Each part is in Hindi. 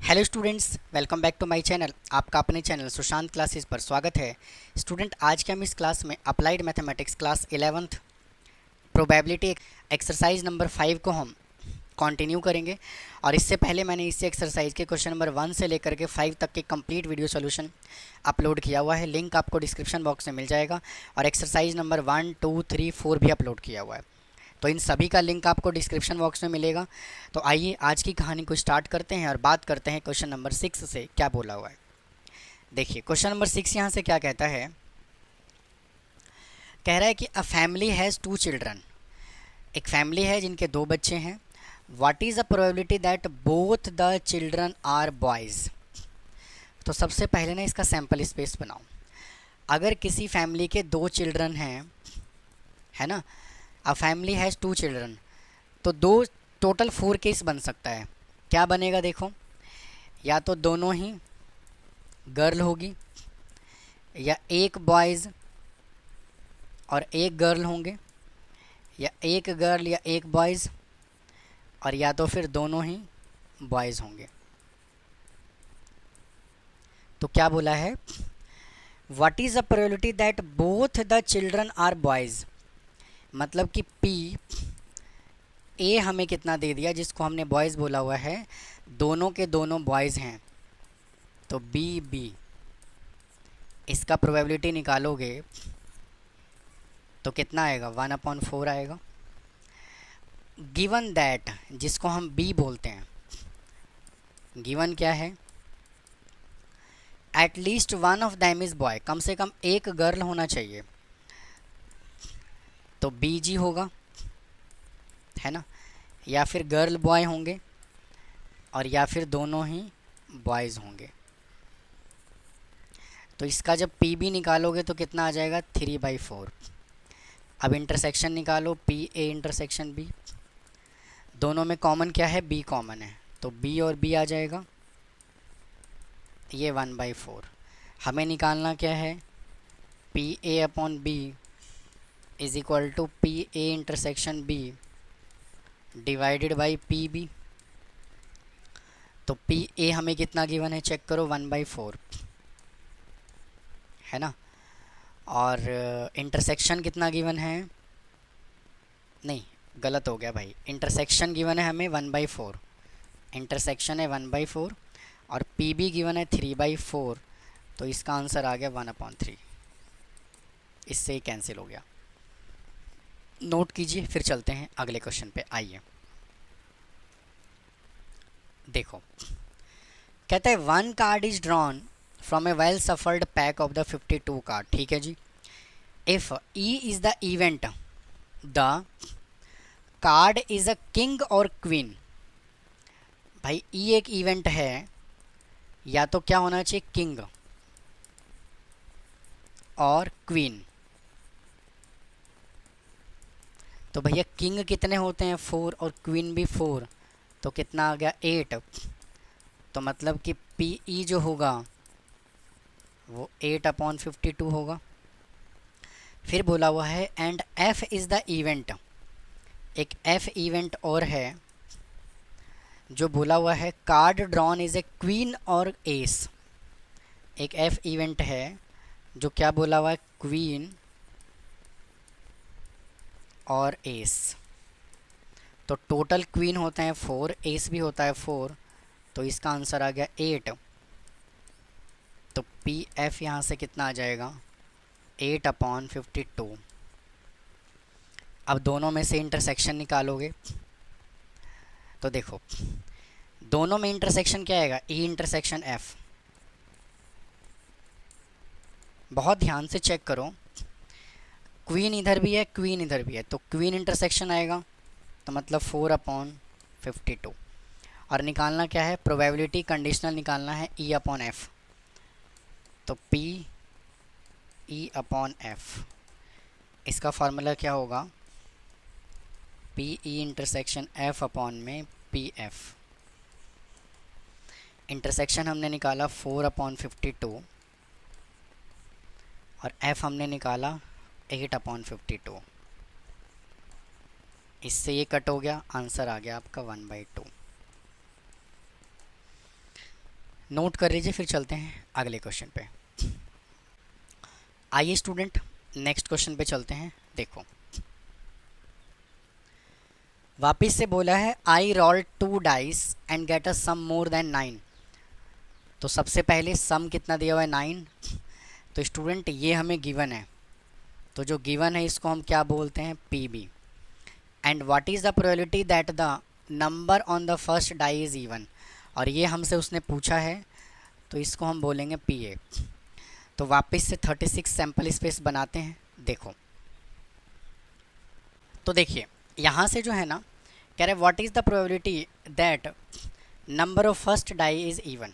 Hello students, welcome back to my channel. आपका अपने चैनल सुशांत क्लासेस पर स्वागत है। स्टूडेंट, आज के हम इस क्लास में applied mathematics class 11th probability exercise number 5 को हम कंटिन्यू करेंगे। और इससे पहले मैंने इस एक्सरसाइज के क्वेश्चन नंबर 1 से लेकर के 5 तक के कंप्लीट वीडियो सोल्यूशन अपलोड किया हुआ है। लिंक आपको डिस्क्रिप्शन बॉक्स में मिल जाएगा। और एक्सरसाइज नंबर 1, 2, 3, 4 भी अपलोड किया हुआ है, तो इन सभी का लिंक आपको डिस्क्रिप्शन बॉक्स में मिलेगा। तो आइए आज की कहानी को स्टार्ट करते हैं और बात करते हैं क्वेश्चन नंबर 6 से क्या बोला हुआ है। देखिए क्वेश्चन नंबर 6 यहाँ से क्या कहता है। कह रहा है कि अ फैमिली हैज़ 2 चिल्ड्रन। एक फैमिली है जिनके 2 बच्चे हैं। What is the probability that both the children are boys. तो सबसे पहले ना इसका सैम्पल स्पेस बनाओ। अगर किसी फैमिली के 2 चिल्ड्रन हैं, है ना, अ फैमिली हैज़ 2 चिल्ड्रन, तो दो टोटल 4 केस बन सकता है। क्या बनेगा देखो, या तो दोनों ही गर्ल होगी, या एक बॉयज़ और एक गर्ल होंगे, या एक गर्ल या एक बॉयज़, और या तो फिर दोनों ही बॉयज़ होंगे। तो क्या बोला है, what is the probability that both the children are boys. मतलब कि पी ए हमें कितना दे दिया, जिसको हमने बॉयज़ बोला हुआ है, दोनों के दोनों बॉयज़ हैं। तो बी बी, इसका प्रोबेबिलिटी निकालोगे तो कितना आएगा, 1/4 आएगा। गिवन दैट, जिसको हम बी बोलते हैं, गिवन क्या है, at least one of them is boy, कम से कम एक गर्ल होना चाहिए, तो बी जी होगा, है ना, या फिर गर्ल बॉय होंगे, और या फिर दोनों ही बॉयज़ होंगे। तो इसका जब पी बी निकालोगे तो कितना आ जाएगा, 3/4। अब इंटरसेक्शन निकालो, पी ए इंटरसेक्शन बी, दोनों में कॉमन क्या है, बी कॉमन है, तो बी और बी आ जाएगा, ये 1/4। हमें निकालना क्या है, P A upon B is equal to P A intersection B divided by P B. तो पी ए हमें कितना गिवन है, चेक करो, 1/4, है ना। और इंटरसेक्शन कितना गिवन है, नहीं गलत हो गया भाई, इंटरसेक्शन गिवन है हमें 1/4, इंटरसेक्शन है 1/4, और पी बी गिवन है 3/4। तो इसका आंसर आ गया 1/3, इससे ही कैंसिल हो गया। नोट कीजिए, फिर चलते हैं अगले क्वेश्चन पे। आइए देखो, कहता है one card is drawn from a well shuffled pack of the 52 card. ठीक है जी। If E is the event, the card is a king और क्वीन। भाई ई एक इवेंट है, या तो क्या होना चाहिए, किंग और क्वीन। तो भैया किंग कितने होते हैं, 4, और क्वीन भी 4, तो कितना आ गया, 8। तो मतलब कि पी ई जो होगा वो 8/52 होगा। फिर बोला हुआ है and F is the event, एक एफ इवेंट और है जो बोला हुआ है card drawn is a queen और एस। एक एफ इवेंट है जो क्या बोला हुआ है, क्वीन और एस। तो टोटल क्वीन होते हैं 4, एस भी होता है 4, तो इसका आंसर आ गया 8। तो पी एफ यहाँ से कितना आ जाएगा, 8/52। अब दोनों में से इंटरसेक्शन निकालोगे तो देखो, दोनों में इंटरसेक्शन क्या आएगा, ई इंटरसेक्शन एफ। बहुत ध्यान से चेक करो, क्वीन इधर भी है, क्वीन इधर भी है, तो क्वीन इंटरसेक्शन आएगा, तो मतलब 4/52। और निकालना क्या है, प्रोबेबिलिटी कंडीशनल निकालना है, ई अपॉन एफ। तो पी ई अपॉन एफ, इसका फार्मूला क्या होगा, P E intersection F upon में पी एफ। इंटरसेक्शन हमने निकाला 4/52, और एफ हमने निकाला 8/52। इससे ये कट हो गया, आंसर आ गया आपका 1/2। नोट कर लीजिए, फिर चलते हैं अगले क्वेश्चन पे। आइए स्टूडेंट, नेक्स्ट क्वेश्चन पे चलते हैं। देखो, वापिस से बोला है I roll 2 dice and get a sum more than 9। तो सबसे पहले सम कितना दिया हुआ है 9। तो स्टूडेंट ये हमें गिवन है, तो जो गिवन है इसको हम क्या बोलते हैं, P B. And what is the probability that the number on the first die is even. और ये हमसे उसने पूछा है, तो इसको हम बोलेंगे पी ए। तो वापस से 36 सैम्पल स्पेस बनाते हैं। देखो, तो देखिए यहाँ से जो है ना, कह रहे what is the probability that number of first die is even.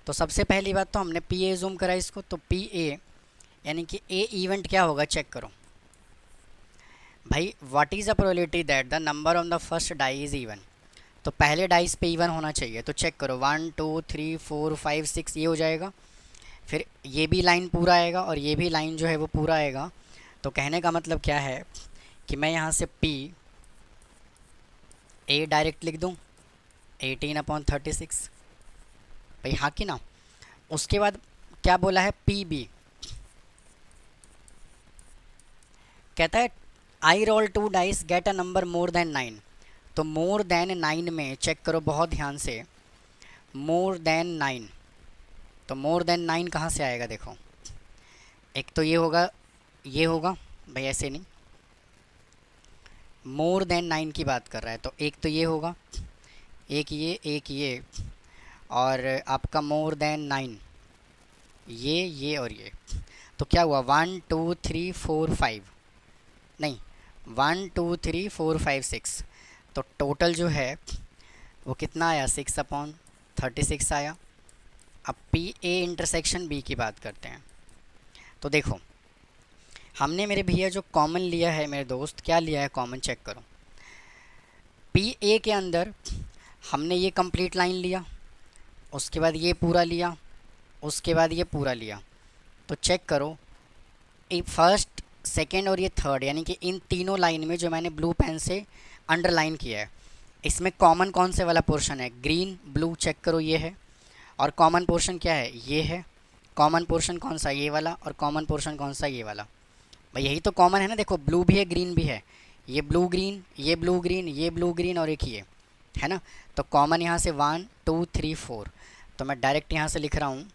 तो सबसे पहली बात तो हमने पी ए जूम करा इसको, तो पी ए यानी कि ए इवेंट क्या होगा, चेक करो भाई। What is the probability that the number on the first die is even. तो पहले डाइस पे इवन होना चाहिए, तो चेक करो 1 2 3 4 5 6 ये हो जाएगा। फिर ये भी लाइन पूरा आएगा और ये भी लाइन जो है वो पूरा आएगा। तो कहने का मतलब क्या है कि मैं यहाँ से पी ए डायरेक्ट लिख दूँ 18/36 भाई, हाँ कि ना। उसके बाद क्या बोला है, पी बी कहता है I roll 2 dice get a number more than 9। तो मोर देन 9 में चेक करो बहुत ध्यान से, मोर देन 9। तो मोर देन 9 कहाँ से आएगा, देखो एक तो ये होगा, ये होगा भाई, ऐसे नहीं, मोर देन 9 की बात कर रहा है। तो एक तो ये होगा, एक ये और आपका मोर देन 9 ये और ये। तो क्या हुआ 1 2 3 4 5 नहीं 1 2 3 4 5 6। तो टोटल जो है वो कितना आया, 6/36 आया। अब पी ए इंटरसेक्शन बी की बात करते हैं। तो देखो हमने मेरे भैया जो कॉमन लिया है, मेरे दोस्त क्या लिया है कॉमन, चेक करो। पी ए के अंदर हमने ये कंप्लीट लाइन लिया, उसके बाद ये पूरा लिया, उसके बाद ये पूरा लिया। तो चेक करो ये फर्स्ट सेकेंड और ये थर्ड, यानी कि इन तीनों लाइन में जो मैंने ब्लू पेन से अंडरलाइन किया है, इसमें कॉमन कौन से वाला पोर्शन है, ग्रीन ब्लू, चेक करो ये है। और कॉमन पोर्शन क्या है, ये है। कॉमन पोर्शन कौन सा, ये वाला। और कॉमन पोर्शन कौन सा, ये वाला। भाई यही तो कॉमन है ना, देखो ब्लू भी है ग्रीन भी है, ये ब्लू ग्रीन, ये ब्लू ग्रीन, ये ब्लू ग्रीन और एक ये है ना। तो कॉमन यहाँ से 1 2 3 4। तो मैं डायरेक्ट यहाँ से लिख रहा हूँ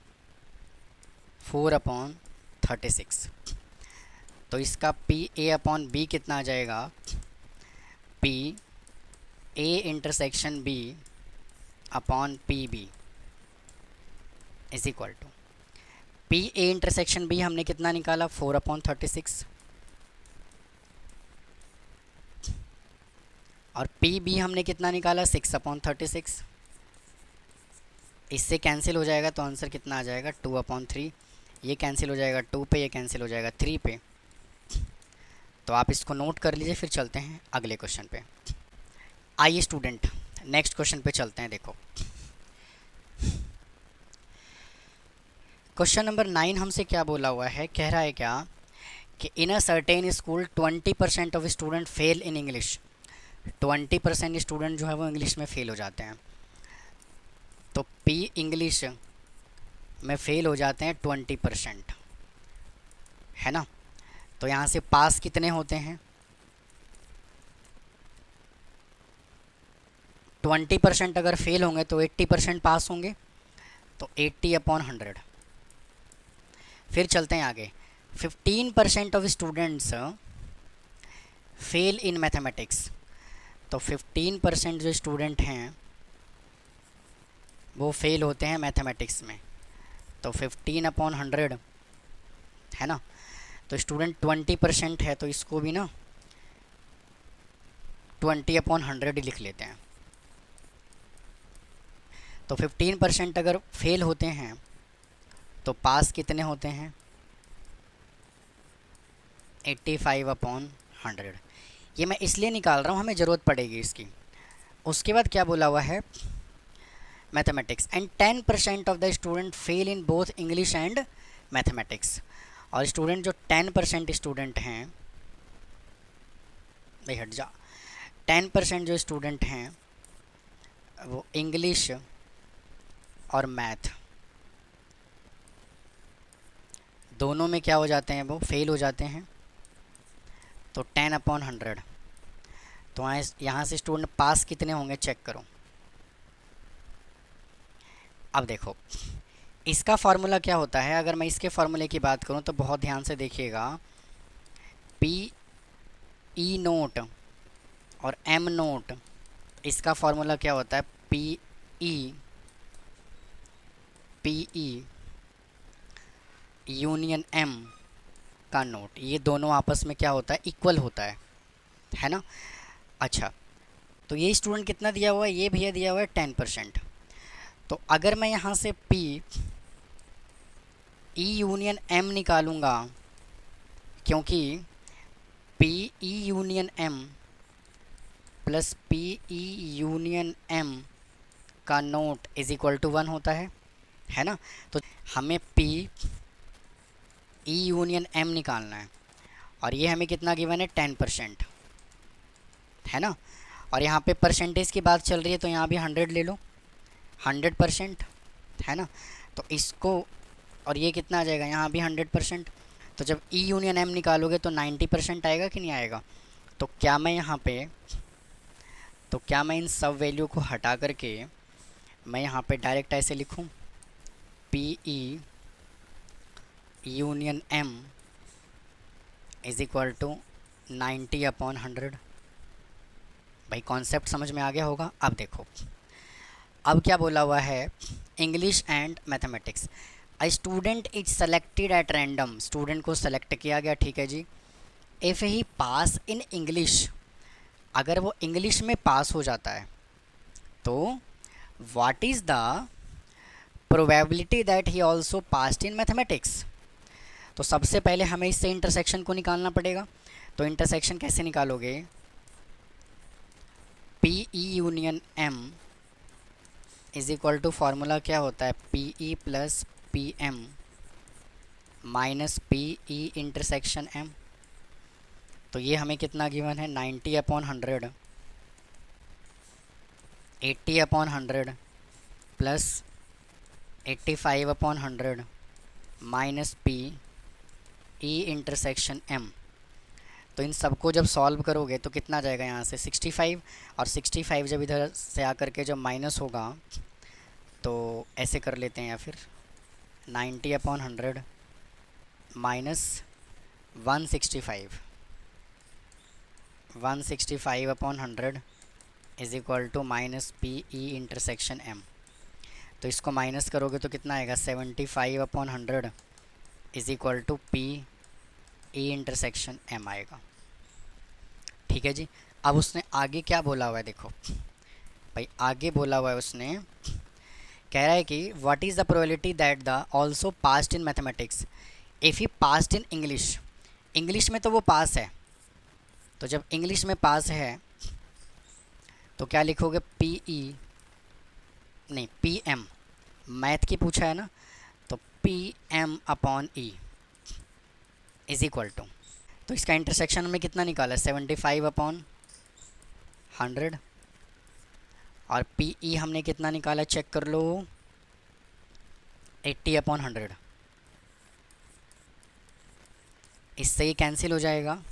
4/36। तो इसका पी ए अपॉन बी कितना आ जाएगा, P A intersection B upon P B is equal to, P A intersection B हमने कितना निकाला 4/36 और पी बी हमने कितना निकाला 6/36। इससे कैंसिल हो जाएगा तो आंसर कितना आ जाएगा 2/3। ये कैंसिल हो जाएगा 2 पे, ये कैंसिल हो जाएगा 3 पे। तो आप इसको नोट कर लीजिए, फिर चलते हैं अगले क्वेश्चन पे। आइए स्टूडेंट, नेक्स्ट क्वेश्चन पे चलते हैं। देखो क्वेश्चन नंबर 9 हमसे क्या बोला हुआ है, कह रहा है क्या कि in a certain school 20% of student fail in English. 20% student जो है वो इंग्लिश में फ़ेल हो जाते हैं। तो पी इंग्लिश में फ़ेल हो जाते हैं 20%, है ना। तो यहाँ से पास कितने होते हैं, 20% अगर फेल होंगे तो 80% पास होंगे, तो 80/100। फिर चलते हैं आगे, 15% of students fail in mathematics. तो 15% जो स्टूडेंट हैं वो फेल होते हैं मैथमेटिक्स में। तो 15/100 है ना। तो स्टूडेंट 20% है, तो इसको भी ना 20/100 ही लिख लेते हैं। तो 15% अगर फेल होते हैं तो पास कितने होते हैं, 85/100। ये मैं इसलिए निकाल रहा हूँ, हमें ज़रूरत पड़ेगी इसकी। उसके बाद क्या बोला हुआ है, mathematics and 10% of the student fail in both English and mathematics. और स्टूडेंट जो 10% स्टूडेंट हैं, भाई हट जा, 10% जो स्टूडेंट हैं वो इंग्लिश और मैथ दोनों में क्या हो जाते हैं, वो फेल हो जाते हैं। तो 10/100। तो यहाँ से स्टूडेंट पास कितने होंगे चेक करो। अब देखो इसका फार्मूला क्या होता है, अगर मैं इसके फार्मूले की बात करूँ तो बहुत ध्यान से देखिएगा। पी ई नोट और एम नोट, इसका फार्मूला क्या होता है, पी ई यूनियन एम का नोट, ये दोनों आपस में क्या होता है, इक्वल होता है ना। अच्छा, तो ये स्टूडेंट कितना दिया हुआ है, ये भैया दिया हुआ है 10%। तो अगर मैं यहाँ से पी ई यूनियन एम निकालूंगा, क्योंकि P E union M plus P E union M का नोट इज इक्वल टू 1 होता है ना। तो हमें पी ई यूनियन एम निकालना है और ये हमें कितना गिवन है, 10%, है ना। और यहाँ पे परसेंटेज की बात चल रही है तो यहाँ भी 100 ले लो, 100%, है ना। तो इसको, और ये कितना आ जाएगा, यहाँ भी 100%। तो जब ई यूनियन एम निकालोगे तो 90% आएगा कि नहीं आएगा। तो क्या मैं यहाँ पे, तो क्या मैं इन सब वैल्यू को हटा करके मैं यहाँ पे डायरेक्ट ऐसे लिखूँ, P E union M is equal to 90/100। भाई कॉन्सेप्ट समझ में आ गया होगा। अब देखो अब क्या बोला हुआ है, English and mathematics. A student is selected at random, student को सेलेक्ट किया गया, ठीक है जी। If he pass in English, अगर वो इंग्लिश में पास हो जाता है तो what is the probability that he also passed in mathematics. तो सबसे पहले हमें इससे इंटरसेक्शन को निकालना पड़ेगा। तो इंटरसेक्शन कैसे निकालोगे, P E union M is equal to formula क्या होता है, P E plus P M minus P E intersection M. तो ये हमें कितना गिवन है, 90/100, 80/100 plus 85/100 minus P E intersection M. तो इन सबको जब सॉल्व करोगे तो कितना जाएगा यहाँ से 65, और 65 जब इधर से आकर के जब माइनस होगा तो ऐसे कर लेते हैं, या फिर 90/100 minus 165, 165/100 is equal to minus P E intersection M. तो इसको माइनस करोगे तो कितना आएगा, 75/100 is equal to P E intersection M आएगा, ठीक है जी। अब उसने आगे क्या बोला हुआ है, देखो भाई आगे बोला हुआ है उसने, कह रहा है कि what is the probability that the also passed in mathematics if he passed in English. English में तो वो पास है, तो जब इंग्लिश में पास है तो क्या लिखोगे, पी ई नहीं पी एम, मैथ की पूछा है ना, तो P m/e is equal to, तो इसका इंटरसेक्शन में कितना निकाला, 75/100, और पी ई हमने कितना निकाला चेक कर लो, 80/100। इससे ये कैंसिल हो जाएगा,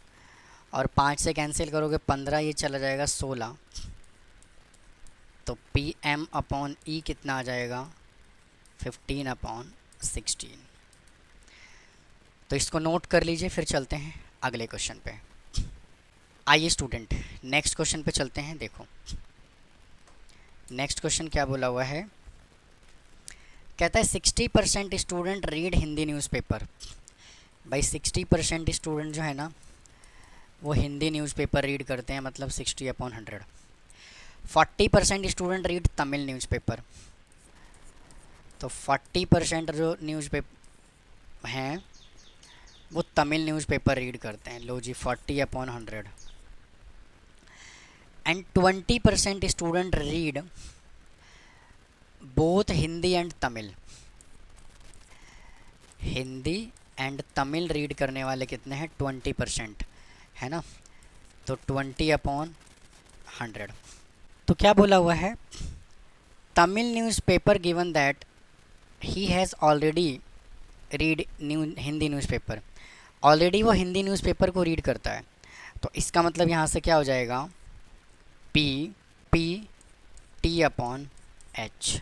और 5 से कैंसिल करोगे 15, ये चला जाएगा 16। तो पी m/e कितना आ जाएगा, 15/16। तो इसको नोट कर लीजिए, फिर चलते हैं अगले क्वेश्चन पे। आइए स्टूडेंट नेक्स्ट क्वेश्चन पे चलते हैं। देखो नेक्स्ट क्वेश्चन क्या बोला हुआ है, कहता है 60% स्टूडेंट रीड हिंदी न्यूज़पेपर। भाई 60% स्टूडेंट जो है ना वो हिंदी न्यूज़पेपर रीड करते हैं, मतलब 60/100। 40% स्टूडेंट रीड तमिल न्यूज़पेपर। तो 40% जो न्यूज़पेपर हैं वो तमिल न्यूज़पेपर रीड करते हैं। लो जी 40/100। And 20% student read both Hindi and Tamil. Hindi and Tamil read करने वाले कितने हैं, 20%, है ना। तो 20/100। तो क्या बोला हुआ है, Tamil newspaper given that he has already read Hindi newspaper, already वो हिंदी न्यूज़पेपर को रीड करता है, तो इसका मतलब यहाँ से क्या हो जाएगा, पी टी अपॉन एच।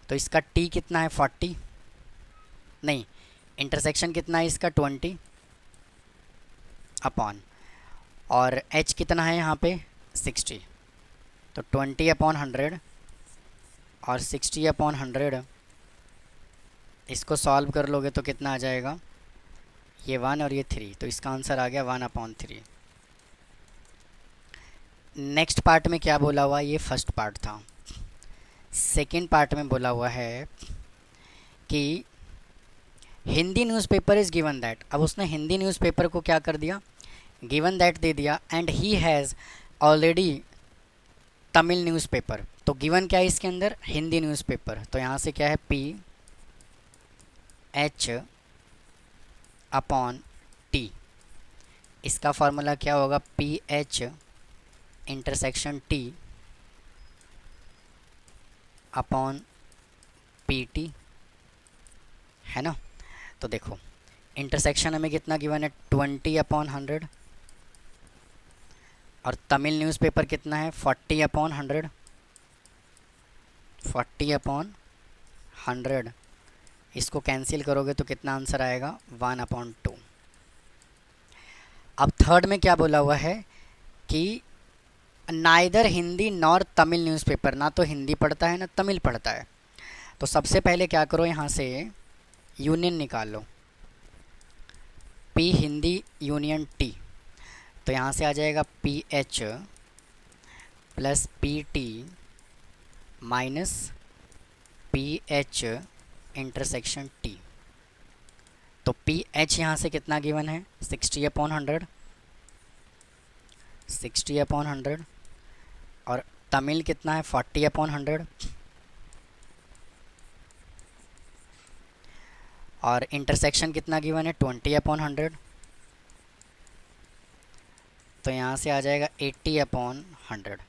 तो इसका टी कितना है 40, नहीं इंटरसेक्शन कितना है इसका 20 अपॉन, और एच कितना है यहाँ पे 60, तो 20 अपॉन 100 और 60 अपॉन 100, इसको सॉल्व कर लोगे तो कितना आ जाएगा, ये 1 और ये 3, तो इसका आंसर आ गया 1/3। नेक्स्ट पार्ट में क्या बोला हुआ, ये फर्स्ट पार्ट था। सेकंड पार्ट में बोला हुआ है कि Hindi newspaper is given that, अब उसने हिंदी न्यूज़पेपर को क्या कर दिया, गिवन दैट दे दिया, and he has already Tamil newspaper, तो गिवन क्या है इसके अंदर, हिंदी न्यूज़पेपर, तो यहाँ से क्या है पी एच अपॉन टी, इसका फार्मूला क्या होगा, P H intersection T upon P T, है ना। तो देखो इंटरसेक्शन हमें कितना गिवन है 20/100, और तमिल न्यूज़पेपर कितना है 40/100, 40/100, इसको कैंसिल करोगे तो कितना आंसर आएगा 1/2। अब थर्ड में क्या बोला हुआ है कि neither Hindi nor Tamil newspaper, ना तो हिंदी पढ़ता है ना तमिल पढ़ता है, तो सबसे पहले क्या करो, यहाँ से यूनियन निकाल लो, पी हिंदी यूनियन टी, तो यहाँ से आ जाएगा P H plus P T minus P H intersection T, तो पी एच यहाँ से कितना गिवन है 60/100, 60/100, और तमिल कितना है 40/100, और इंटरसेक्शन कितना गिवन है 20/100, तो यहाँ से आ जाएगा 80/100।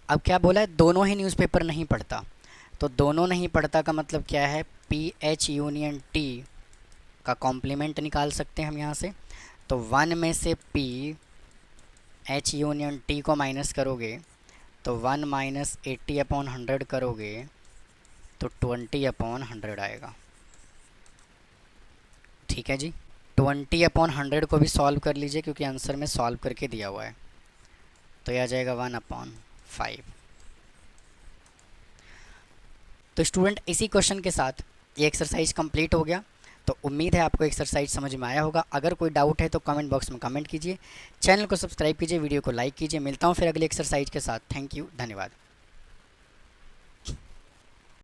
अब क्या बोला है, दोनों ही न्यूज़पेपर नहीं पढ़ता, तो दोनों नहीं पढ़ता का मतलब क्या है, पी एच यूनियन टी का कॉम्प्लीमेंट निकाल सकते हैं हम यहाँ से, तो 1 में से पी एच यूनियन टी को माइनस करोगे तो 1 माइनस 80/100 करोगे तो 20/100 आएगा, ठीक है जी। 20/100 को भी सॉल्व कर लीजिए क्योंकि आंसर में सॉल्व करके दिया हुआ है, तो यह आ जाएगा 1/5। तो स्टूडेंट इसी क्वेश्चन के साथ ये एक्सरसाइज कंप्लीट हो गया, तो उम्मीद है आपको एक्सरसाइज समझ में आया होगा। अगर कोई डाउट है तो कमेंट बॉक्स में कमेंट कीजिए, चैनल को सब्सक्राइब कीजिए, वीडियो को लाइक कीजिए। मिलता हूँ फिर अगली एक्सरसाइज के साथ। थैंक यू, धन्यवाद।